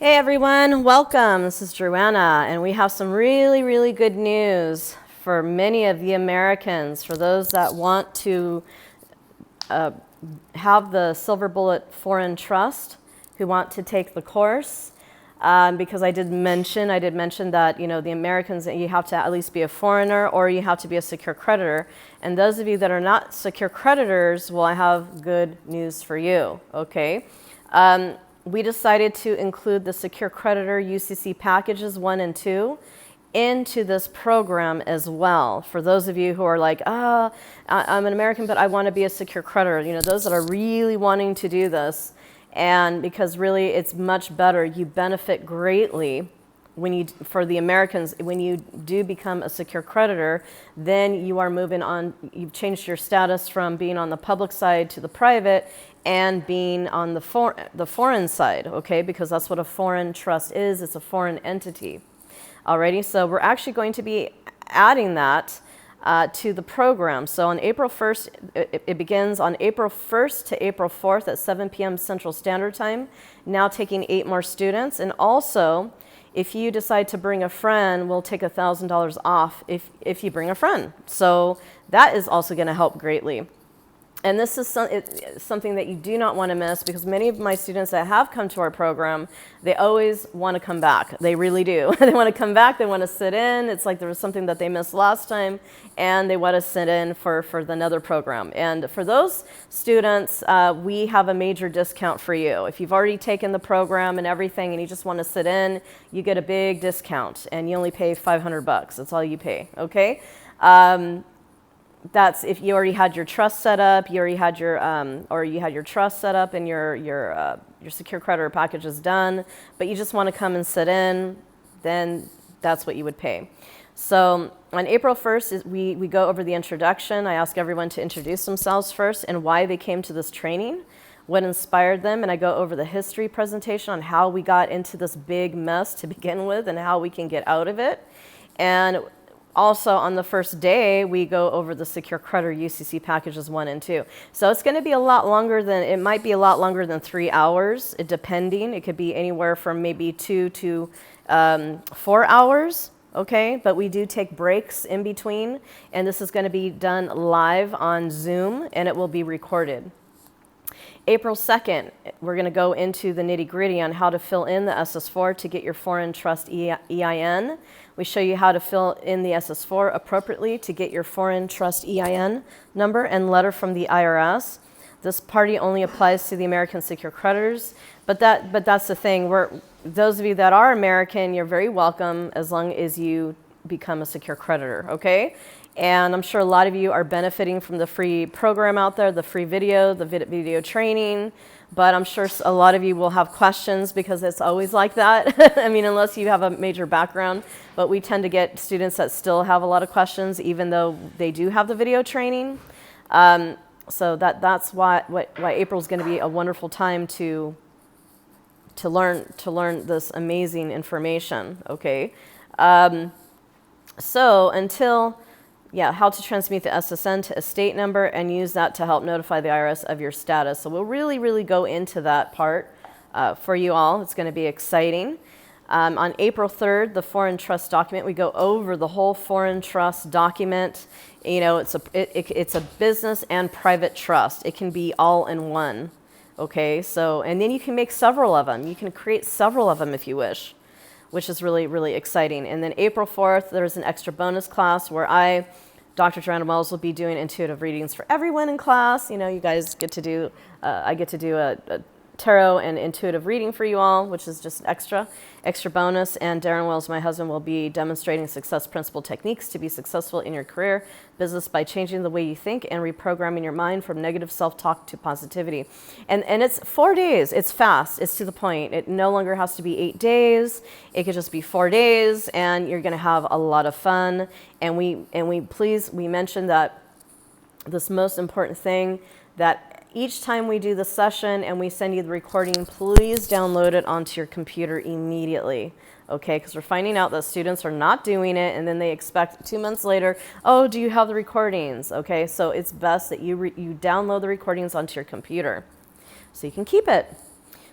Hey everyone, welcome. This is Joanna, and we have some really good news for many of the Americans, for those that want to have the Silver Bullet Foreign Trust, who want to take the course. Because I did mention that, you know, the Americans, you have to at least be a foreigner or you have to be a secure creditor. And those of you that are not secure creditors, well, I have good news for you, okay? We decided to include the Secure Creditor UCC packages 1 and 2 into this program as well. For those of you who are like, I'm an American, but I want to be a secure creditor, you know, those that are really wanting to do this, and because really it's much better, you benefit greatly for the Americans, when you do become a secure creditor, then you are moving on, you've changed your status from being on the public side to the private and being on the foreign side, okay? Because that's what a foreign trust is, it's a foreign entity. Alrighty, so we're actually going to be adding that to the program. So on April 1st, it begins on April 1st to April 4th at 7 p.m. Central Standard Time, now taking 8 more students. And also, if you decide to bring a friend, we'll take $1,000 off if you bring a friend. So that is also going to help greatly. And this is something that you do not want to miss, because many of my students that have come to our program, they always want to come back. They really do. They want to come back. They want to sit in. It's like there was something that they missed last time, and they want to sit in for another program. And for those students, we have a major discount for you. If you've already taken the program and everything and you just want to sit in, you get a big discount, and you only pay $500. That's all you pay, okay? That's if you already had your trust set up, you already had your, or you had your trust set up and your secure creditor package is done, but you just want to come and sit in, then that's what you would pay. So on April 1st, we go over the introduction. I ask everyone to introduce themselves first and why they came to this training, what inspired them, and I go over the history presentation on how we got into this big mess to begin with and how we can get out of it. And also, on the first day, we go over the Secure Creditor UCC packages 1 and 2. So it's going to be a lot longer than, it might be a lot longer than 3 hours, depending. It could be anywhere from maybe 2 to 4 hours, okay? But we do take breaks in between, and this is going to be done live on Zoom, and it will be recorded. April 2nd, we're going to go into the nitty-gritty on how to fill in the SS4 to get your foreign trust EIN. We show you how to fill in the SS4 appropriately to get your foreign trust EIN number and letter from the IRS. This party only applies to the American secure creditors, but that's the thing. Those of you that are American, you're very welcome as long as you become a secure creditor, okay? And I'm sure a lot of you are benefiting from the free program out there, the free video, the video training, but I'm sure a lot of you will have questions, because it's always like that. I mean, unless you have a major background, but we tend to get students that still have a lot of questions, even though they do have the video training. So that's why April's going to be a wonderful time to learn this amazing information, okay? So until... Yeah, how to transmute the SSN to estate number and use that to help notify the IRS of your status. So we'll really go into that part for you all. It's going to be exciting. On April 3rd, the foreign trust document, we go over the whole foreign trust document. You know, it's a business and private trust. It can be all in one. Okay, so, and then you can make several of them. You can create several of them if you wish, which is really exciting. And then April 4th, there's an extra bonus class where Dr. Joanna Wells, will be doing intuitive readings for everyone in class. You know, you guys get to do, I get to do a tarot and intuitive reading for you all, which is just extra bonus. And Darren Wells, my husband, will be demonstrating success principle techniques to be successful in your career business by changing the way you think and reprogramming your mind from negative self-talk to positivity. And it's 4 days. It's fast. It's to the point. It no longer has to be 8 days. It could just be 4 days, and you're going to have a lot of fun. And we mentioned that this most important thing, that each time we do the session and we send you the recording, please download it onto your computer immediately, okay? Because we're finding out that students are not doing it, and then they expect 2 months later, oh, do you have the recordings? Okay, so it's best that you download the recordings onto your computer so you can keep it.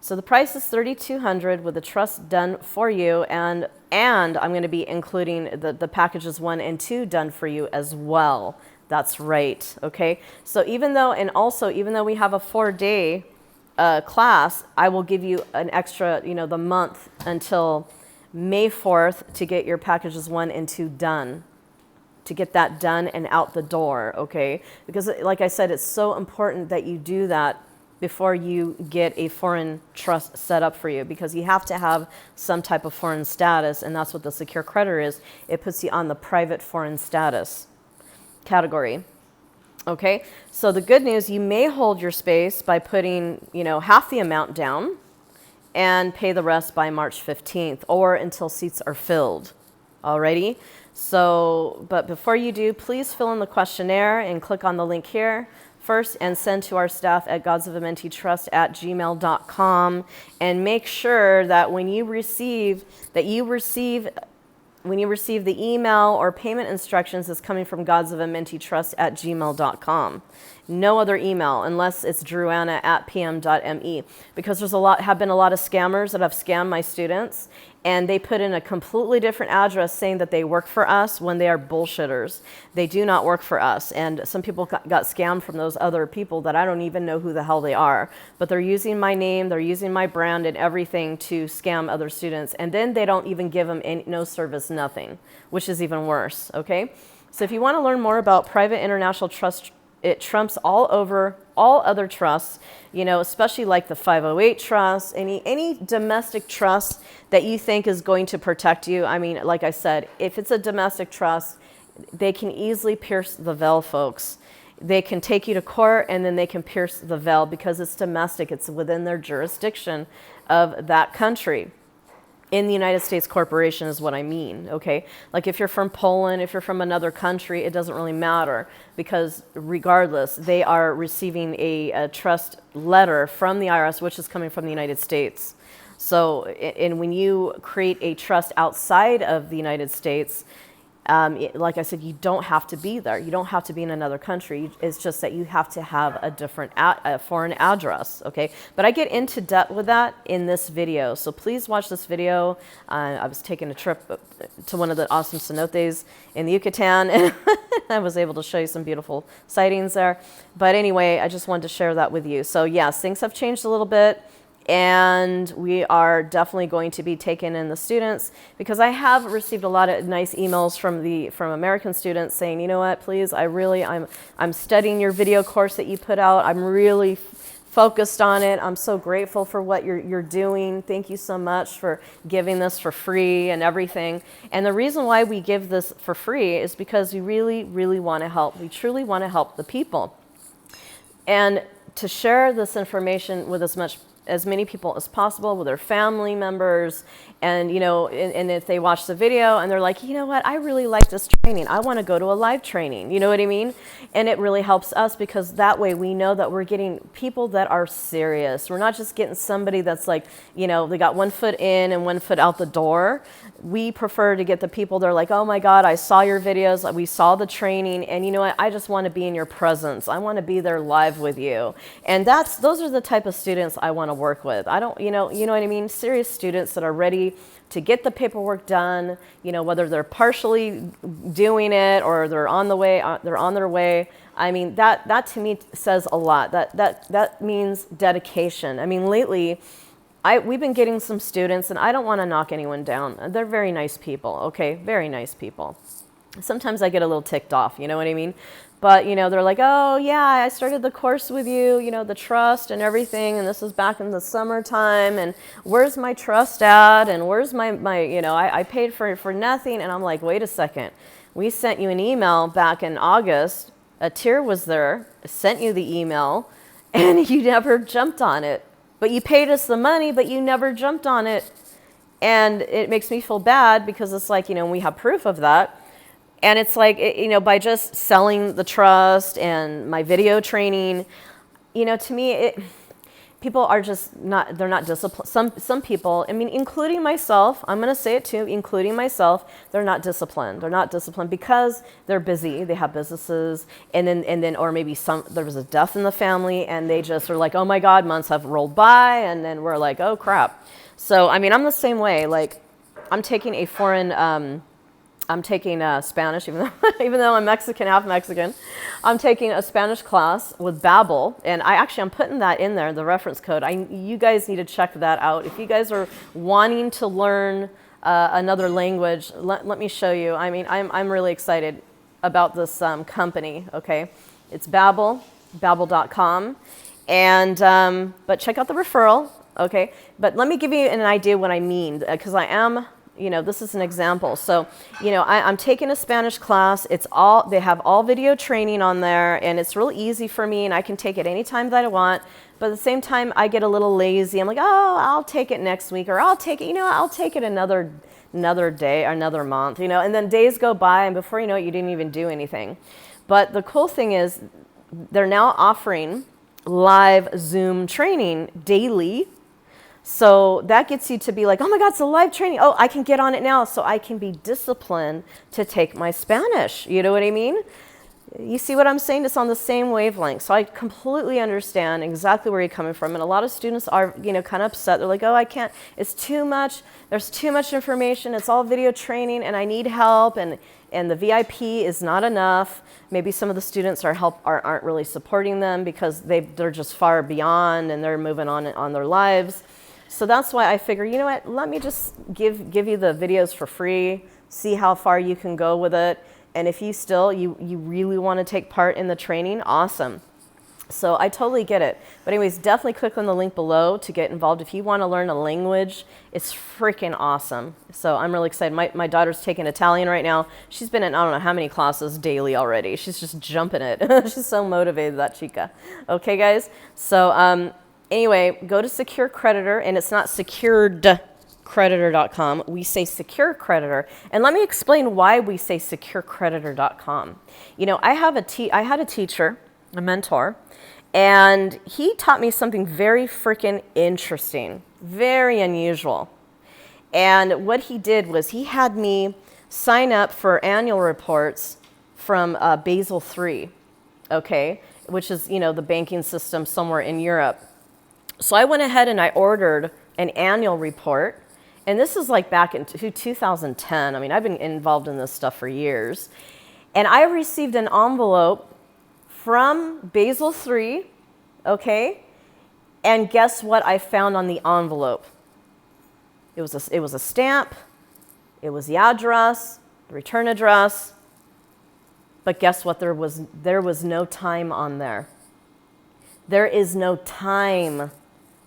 So the price is $3,200 with the trust done for you, and I'm going to be including the packages 1 and 2 done for you as well. That's right. Okay. So even though we have a 4-day class, I will give you an extra, the month until May 4th to get your packages 1 and 2 done, to get that done and out the door, okay? Because like I said, it's so important that you do that before you get a foreign trust set up for you, because you have to have some type of foreign status, and that's what the secure creditor is. It puts you on the private foreign status category. Okay, so the good news, you may hold your space by putting, half the amount down and pay the rest by March 15th or until seats are filled. Alrighty? So, but before you do, please fill in the questionnaire and click on the link here first and send to our staff at godsofamentitrust@gmail.com, and make sure that when you receive the email or payment instructions, it's coming from godsofamentitrust@gmail.com. No other email unless it's druanna@pm.me, because have been a lot of scammers that have scammed my students, and they put in a completely different address saying that they work for us when they are bullshitters. They do not work for us, and some people got scammed from those other people that I don't even know who the hell they are, but they're using my name, they're using my brand and everything to scam other students, and then they don't even give them no service, nothing, which is even worse, okay? So if you want to learn more about private international trust, it trumps all other trusts, especially like the 508 trust, any domestic trust that you think is going to protect you. I mean, like I said, if it's a domestic trust, they can easily pierce the veil, folks. They can take you to court, and then they can pierce the veil because it's domestic. It's within their jurisdiction of that country. In the United States corporation is what I mean, okay? Like if you're from Poland, if you're from another country, it doesn't really matter, because regardless, they are receiving a trust letter from the IRS, which is coming from the United States. So, and when you create a trust outside of the United States, like I said, you don't have to be there. You don't have to be in another country. It's just that you have to have a different foreign address, okay? But I get into depth with that in this video, so please watch this video. I was taking a trip to one of the awesome cenotes in the Yucatan, and I was able to show you some beautiful sightings there. But anyway, I just wanted to share that with you. So yes, things have changed a little bit, and we are definitely going to be taking in the students, because I have received a lot of nice emails from American students saying, you know what, please, I'm studying your video course that you put out. I'm really focused on it. I'm so grateful for what you're doing. Thank you so much for giving this for free and everything. And the reason why we give this for free is because we really, really want to help. We truly want to help the people. And to share this information with as many people as possible, with their family members, and and if they watch the video and they're like, you know what, I really like this training, I want to go to a live training, you know what I mean? And it really helps us, because that way we know that we're getting people that are serious. We're not just getting somebody that's like, they got one foot in and one foot out the door. We prefer to get the people that are like, oh my God, I saw your videos, we saw the training, and you know what, I just want to be in your presence. I want to be there live with you. And those are the type of students I want to work with. I don't, you know what I mean? Serious students that are ready to get the paperwork done, whether they're partially doing it or they're on their way. I mean, that to me says a lot. That means dedication. I mean, lately, we've been getting some students, and I don't want to knock anyone down. They're very nice people, okay? Very nice people. Sometimes I get a little ticked off, you know what I mean? But, they're like, oh, yeah, I started the course with you, the trust and everything, and this was back in the summertime, and where's my trust at, and where's my I paid for nothing, and I'm like, wait a second. We sent you an email back in August. A tier was there, sent you the email, and you never jumped on it. But you paid us the money, but you never jumped on it. And it makes me feel bad, because it's like, we have proof of that. And it's like, by just selling the trust and my video training, to me, people are just not, they're not disciplined. Some people, I mean, including myself, I'm going to say it too, including myself, they're not disciplined. They're not disciplined because they're busy. They have businesses, and then, or maybe there was a death in the family, and they just are like, oh my God, months have rolled by, and then we're like, oh crap. So, I mean, I'm the same way. Like, I'm taking a foreign, I'm taking Spanish, even though I'm Mexican, half Mexican. I'm taking a Spanish class with Babbel, and I'm putting that in there, the reference code. You guys need to check that out. If you guys are wanting to learn another language, let me show you. I mean, I'm really excited about this company. Okay, it's Babbel, Babbel.com, and but check out the referral. Okay, but let me give you an idea what I mean, because I am, this is an example. So, I'm taking a Spanish class. They have all video training on there, and it's real easy for me, and I can take it anytime that I want. But at the same time, I get a little lazy. I'm like, oh, I'll take it next week, or I'll take it, I'll take it another day or another month, and then days go by, and before you know it, you didn't even do anything. But the cool thing is, they're now offering live Zoom training daily. So that gets you to be like, oh my God, it's a live training. Oh, I can get on it now so I can be disciplined to take my Spanish. You know what I mean? You see what I'm saying? It's on the same wavelength. So I completely understand exactly where you're coming from. And a lot of students are, kind of upset. They're like, oh, I can't. It's too much. There's too much information. It's all video training and I need help. And the VIP is not enough. Maybe some of the students aren't really supporting them because they're just far beyond and they're moving on their lives. So that's why I figure, you know what, let me just give you the videos for free, see how far you can go with it. And if you really want to take part in the training, awesome. So I totally get it. But anyways, definitely click on the link below to get involved. If you want to learn a language, it's freaking awesome. So I'm really excited. My daughter's taking Italian right now. She's been in I don't know how many classes daily already. She's just jumping it. She's so motivated, that chica. Okay, guys? So anyway, go to Secure Creditor, and it's not securedcreditor.com. We say Secure Creditor. And let me explain why we say securecreditor.com. I had a teacher, a mentor, and he taught me something very freaking interesting, very unusual. And what he did was he had me sign up for annual reports from Basel III, okay, which is, the banking system somewhere in Europe. So I went ahead and I ordered an annual report. And this is like back in 2010. I mean, I've been involved in this stuff for years. And I received an envelope from Basel III, okay? And guess what I found on the envelope? It was a stamp. It was the address, the return address. But guess what? There was no time on there. There is no time.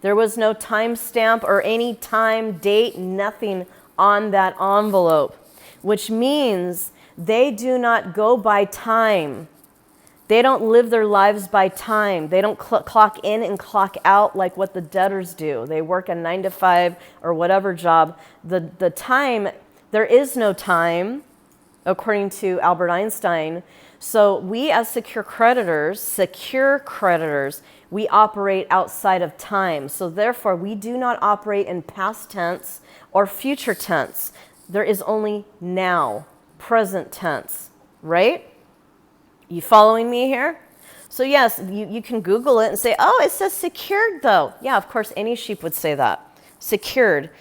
There was no time stamp or any time, date, nothing on that envelope, which means they do not go by time. They don't live their lives by time. They don't clock in and clock out like what the debtors do. They work a 9 to 5 or whatever job. The time, there is no time, according to Albert Einstein. So we as secure creditors, we operate outside of time. So therefore, we do not operate in past tense or future tense. There is only now, present tense, right? You following me here? So yes, you can Google it and say, oh, it says secured though. Yeah, of course, any sheep would say that. Secured.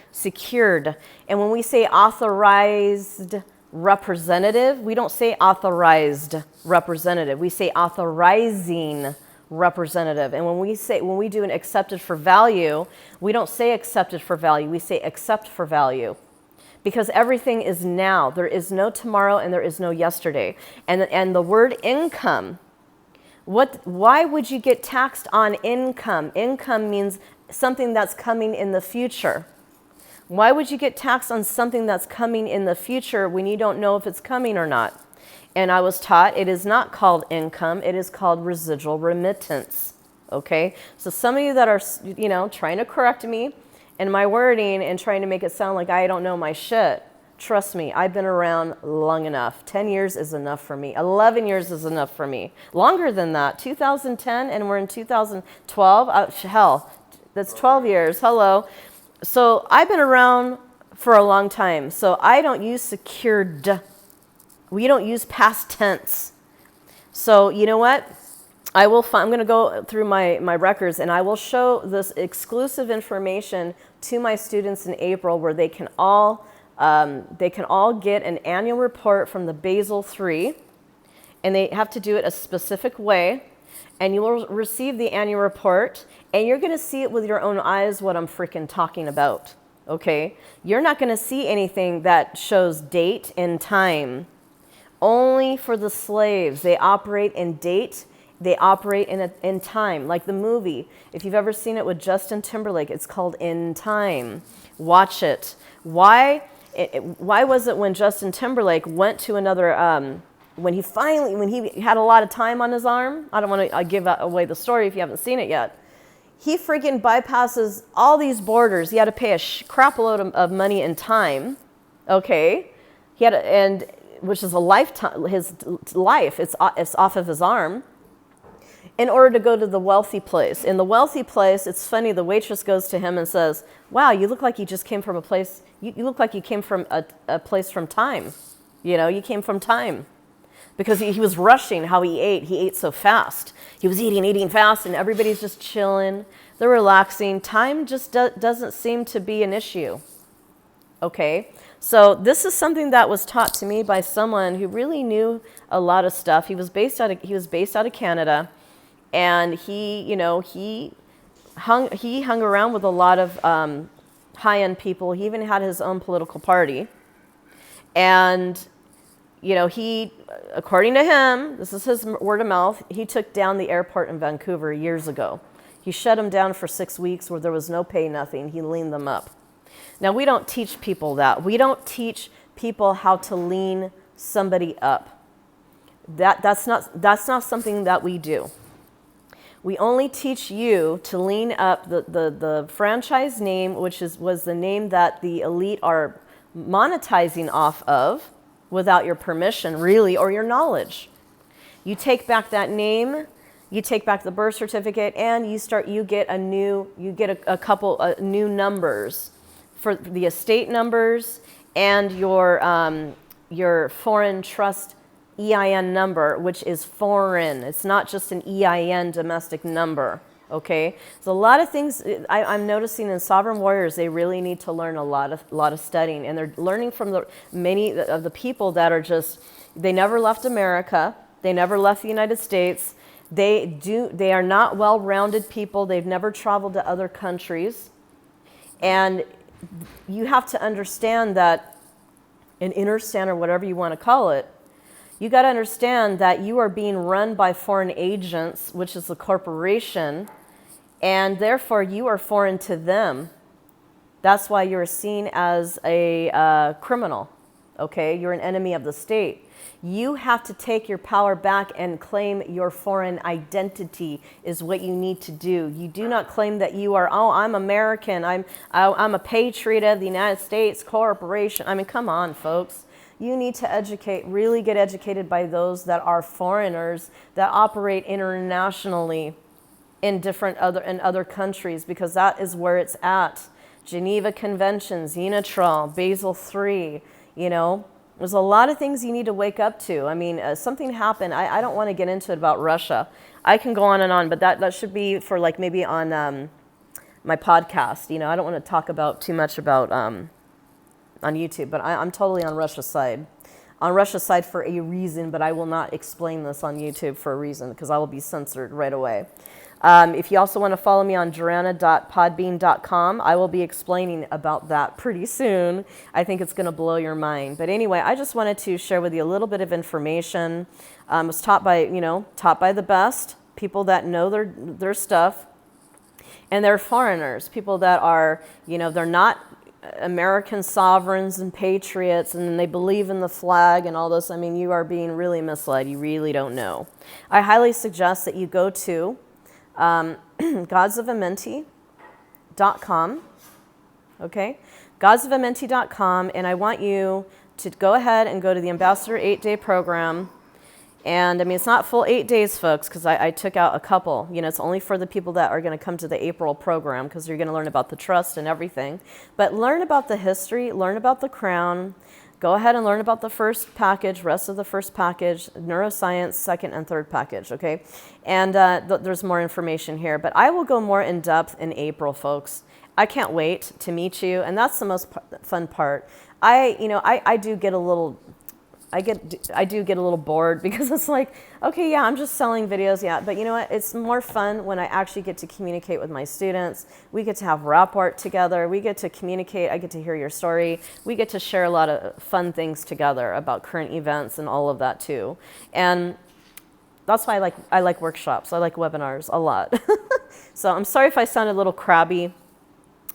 And when we say authorized representative, we don't say authorized representative. We say authorizing representative. And when we do an accepted for value, we don't say accepted for value. We say accept for value. Because everything is now. There is no tomorrow and there is no yesterday. And the word income, why would you get taxed on income? Income means something that's coming in the future. Why would you get taxed on something that's coming in the future when you don't know if it's coming or not? And I was taught it is not called income, it is called residual remittance. Okay? So some of you that are, trying to correct me in my wording and trying to make it sound like I don't know my shit, trust me, I've been around long enough. 10 years is enough for me. 11 years is enough for me. Longer than that. 2010 and we're in 2012. Hell, That's 12 years. Hello. So I've been around for a long time. So I don't use secured. We don't use past tense. So you know what? I'm going to go through my records, and I will show this exclusive information to my students in April, where they can all get an annual report from the Basel III, and they have to do it a specific way. And you will receive the annual report, and you're going to see it with your own eyes what I'm freaking talking about. Okay? You're not going to see anything that shows date and time. Only for the slaves. They operate in date. They operate in time, like the movie. If you've ever seen it with Justin Timberlake, it's called In Time. Watch it. Why was it when Justin Timberlake went to another, when he had a lot of time on his arm? I don't want to give away the story if you haven't seen it yet. He freaking bypasses all these borders. He had to pay a crap load of money and time. Okay, which is a lifetime. His life, it's off of his arm, in order to go to the wealthy place. In the wealthy place, it's funny, the waitress goes to him and says, wow, you look like you just came from a place, you look like you came from a place from time. You came from time. Because he was rushing how he ate so fast. He was eating fast, and everybody's just chilling. They're relaxing. Time just doesn't seem to be an issue. Okay? So this is something that was taught to me by someone who really knew a lot of stuff. He was based out of Canada. And he hung around with a lot of high-end people. He even had his own political party. And, he, according to him, this is his word of mouth, he took down the airport in Vancouver years ago. He shut them down for 6 weeks where there was no pay, nothing. He leaned them up. Now, we don't teach people that. We don't teach people how to lean somebody up. That's not something that we do. We only teach you to lean up the franchise name, which was the name that the elite are monetizing off of without your permission, really, or your knowledge. You take back that name, you take back the birth certificate, and you get a couple new numbers for the estate numbers and your foreign trust EIN number, which is foreign. It's not just an EIN domestic number, okay? So a lot of things I'm noticing in Sovereign Warriors, they really need to learn a lot of studying, and they're learning from many of the people that are they never left America, they never left the United States, they are not well-rounded people, they've never traveled to other countries, and you have to understand that, and understand, or whatever you want to call it, you got to understand that you are being run by foreign agents, which is a corporation, and therefore you are foreign to them. That's why you're seen as a criminal, okay? You're an enemy of the state. You have to take your power back and claim your foreign identity is what you need to do. You do not claim that you are, I'm American, I'm a patriot of the United States Corporation. I mean, come on, folks. You need to really get educated by those that are foreigners that operate internationally in other countries, because that is where it's at. Geneva Conventions, UNITROL, Basel III, there's a lot of things you need to wake up to. I mean, something happened. I don't want to get into it about Russia. I can go on and on, but that should be for maybe on my podcast. I don't want to talk about too much about on YouTube, but I'm totally on Russia's side. On Russia's side for a reason, but I will not explain this on YouTube for a reason, because I will be censored right away. If you also want to follow me on joanna.podbean.com, I will be explaining about that pretty soon. I think it's going to blow your mind. But anyway, I just wanted to share with you a little bit of information. I was taught by the best, people that know their stuff, and they're foreigners, people that are, they're not American sovereigns and patriots, and they believe in the flag and all this. I mean, you are being really misled. You really don't know. I highly suggest that you go to godsofamenti.com, okay? godsofamenti.com, and I want you to go ahead and go to the Ambassador 8-Day program, And I mean, it's not full 8 days, folks, because I took out a couple. You know, it's only for the people that are going to come to the April program, because you're going to learn about the trust and everything. But learn about the history, learn about the crown. Go ahead and learn about the first package, rest of the first package, neuroscience, second and third package, okay? And there's more information here. But I will go more in depth in April, folks. I can't wait to meet you, and that's the most fun part. I do get a little... I do get a little bored because it's like, okay, yeah, I'm just selling videos, yeah. But you know what? It's more fun when I actually get to communicate with my students. We get to have rapport together. We get to communicate. I get to hear your story. We get to share a lot of fun things together about current events and all of that too. And that's why I like workshops. I like webinars a lot. So I'm sorry if I sounded a little crabby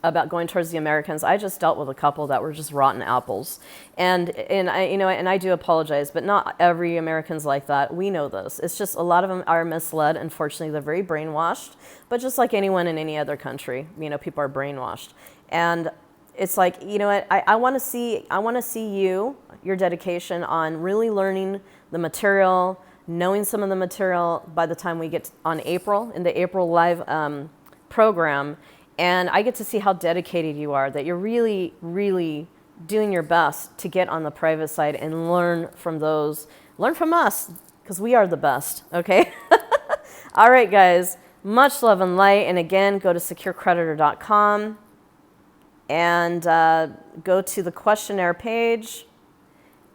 about going towards the Americans. I just dealt with a couple that were just rotten apples, and I do apologize, but not every American's like that. We know this. It's just a lot of them are misled. Unfortunately, they're very brainwashed. But just like anyone in any other country, you know, people are brainwashed, and it's like, you know what? I want to see your dedication on really learning the material, knowing some of the material by the time we get on April in the April live program. And I get to see how dedicated you are, that you're really, really doing your best to get on the private side and learn from us, because we are the best, okay? All right, guys, much love and light. And again, go to securecreditor.com and go to the questionnaire page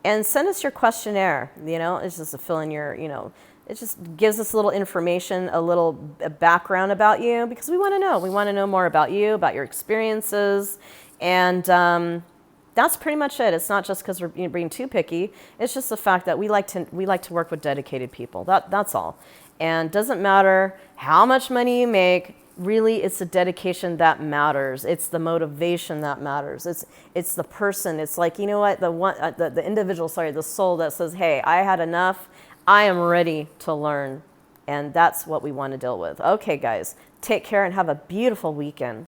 and send us your questionnaire. You know, it's just to fill in your, it just gives us a little information, a little background about you, because we want to know. We want to know more about you, about your experiences. And that's pretty much it. It's not just because we're being too picky. It's just the fact that we like to work with dedicated people. That's all. And doesn't matter how much money you make. Really, it's the dedication that matters. It's the motivation that matters. It's the person. It's like, you know what, the individual, the soul that says, hey, I had enough. I am ready to learn, and that's what we want to deal with. Okay, guys, take care and have a beautiful weekend.